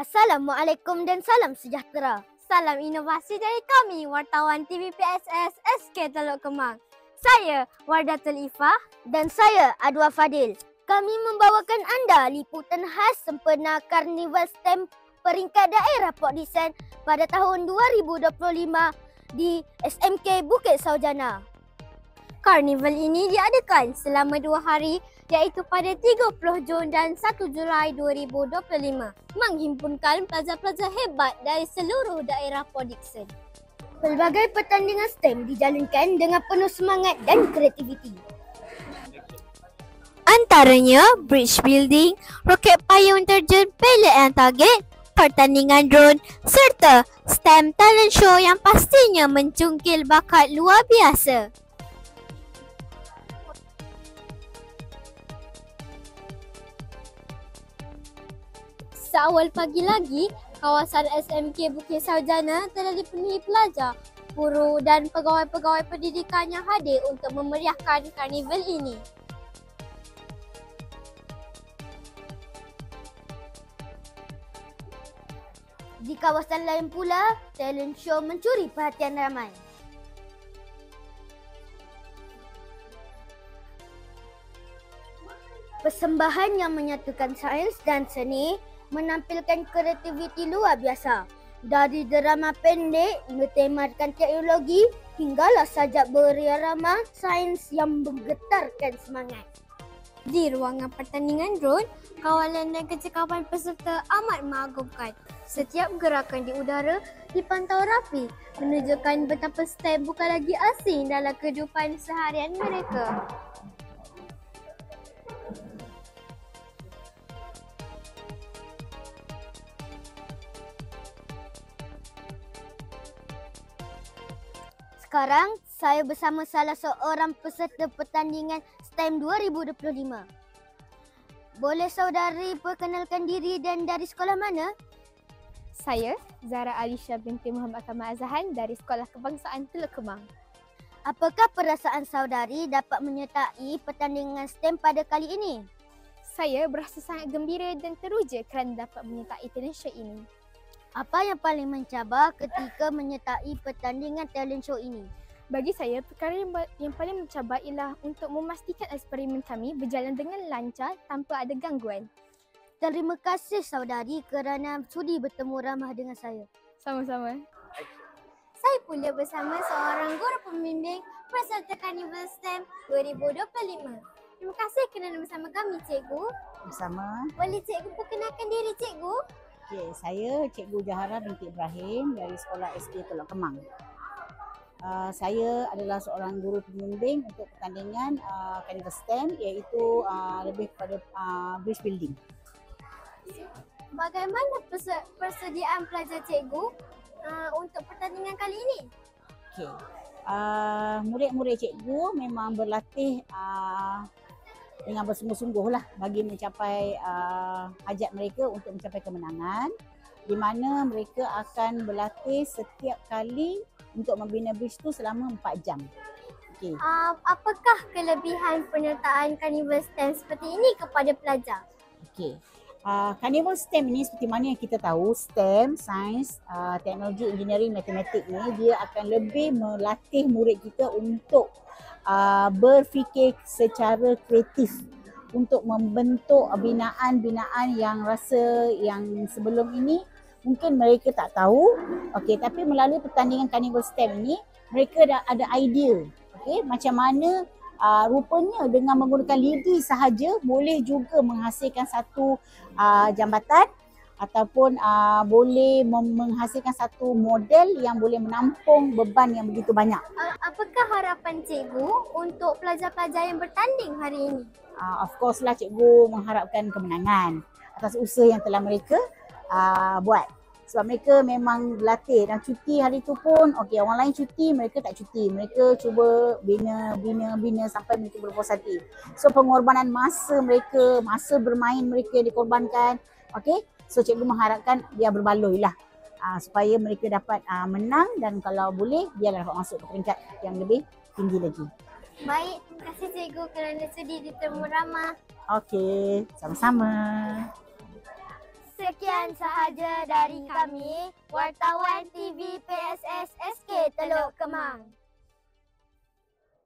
Assalamualaikum dan salam sejahtera. Salam inovasi dari kami, wartawan TVPSS SK Teluk Kemang. Saya Wardatul Ifah dan saya Adwa Fadil. Kami membawakan anda liputan khas sempena Karnival STEM peringkat daerah Port Dickson pada tahun 2025 di SMK Bukit Saujana. Karnival ini diadakan selama 2 hari iaitu pada 30 Jun dan 1 Julai 2025 menghimpunkan pelajar-pelajar hebat dari seluruh daerah Port Dickson. Pelbagai pertandingan STEM dijalankan dengan penuh semangat dan kreativiti. Antaranya bridge building, roket payung terjun, pellet and target, pertandingan drone serta STEM talent show yang pastinya mencungkil bakat luar biasa. Seawal pagi lagi, kawasan SMK Bukit Saujana telah dipenuhi pelajar, guru dan pegawai-pegawai pendidikan yang hadir untuk memeriahkan karnival ini. Di kawasan lain pula, talent show mencuri perhatian ramai. Persembahan yang menyatukan sains dan seni menampilkan kreativiti luar biasa. Dari drama pendek bertemakan teknologi hinggalah sajak berirama sains yang menggetarkan semangat. Di ruangan pertandingan drone, kawalan dan kecekapan peserta amat mengagumkan. Setiap gerakan di udara dipantau rapi, menunjukkan betapa STEM bukan lagi asing dalam kehidupan seharian mereka. Sekarang, saya bersama salah seorang peserta pertandingan STEM 2025. Boleh saudari perkenalkan diri dan dari sekolah mana? Saya, Zara Alisha binti Muhammad Kamal Azhan dari Sekolah Kebangsaan Teluk Kemang. Apakah perasaan saudari dapat menyertai pertandingan STEM pada kali ini? Saya berasa sangat gembira dan teruja kerana dapat menyertai talent show ini. Apa yang paling mencabar ketika menyertai pertandingan talent show ini? Bagi saya, perkara yang paling mencabar ialah untuk memastikan eksperimen kami berjalan dengan lancar tanpa ada gangguan. Terima kasih saudari kerana sudi bertemu ramah dengan saya. Sama-sama. Saya pula bersama seorang guru pembimbing peserta Karnival STEM 2025. Terima kasih kerana bersama kami, Cikgu. Bersama. Boleh Cikgu perkenalkan diri, Cikgu? Okey, saya Cikgu Jahara binti Ibrahim dari Sekolah SK Teluk Kemang. Saya adalah seorang guru pembimbing untuk pertandingan Karnival STEM iaitu lebih kepada bridge building. Bagaimana persediaan pelajar Cikgu untuk pertandingan kali ini? Okey. Murid-murid cikgu memang berlatih dengan bersungguh-sungguh lah bagi mencapai hajat mereka untuk mencapai kemenangan, di mana mereka akan berlatih setiap kali untuk membina bridge tu selama 4 jam. Okey. Apakah kelebihan penyertaan Karnival STEM seperti ini kepada pelajar? Okey. Karnival STEM ini seperti mana yang kita tahu, STEM, sains, teknologi, engineering, matematik ni dia akan lebih melatih murid kita untuk berfikir secara kreatif untuk membentuk binaan-binaan yang rasa yang sebelum ini mungkin mereka tak tahu. Okey, tapi melalui pertandingan Karnival STEM ini mereka dah ada idea. Okey, macam mana rupanya dengan menggunakan lidi sahaja boleh juga menghasilkan satu jambatan ataupun boleh menghasilkan satu model yang boleh menampung beban yang begitu banyak. Apakah harapan Cikgu untuk pelajar-pelajar yang bertanding hari ini? Of course lah cikgu mengharapkan kemenangan atas usaha yang telah mereka buat. Sebab mereka memang berlatih dan cuti hari tu pun, okey, orang lain cuti, mereka tak cuti. Mereka cuba bina sampai mereka berpuas hati. So pengorbanan masa mereka, masa bermain mereka dikorbankan. Okey, so cikgu mengharapkan dia berbaloi lah supaya mereka dapat menang dan kalau boleh dia dapat masuk ke peringkat yang lebih tinggi lagi. Baik, terima kasih Cikgu kerana sudi ditemu ramah. Okey, sama-sama. Sekian sahaja dari kami, wartawan TV PSS SK Teluk Kemang.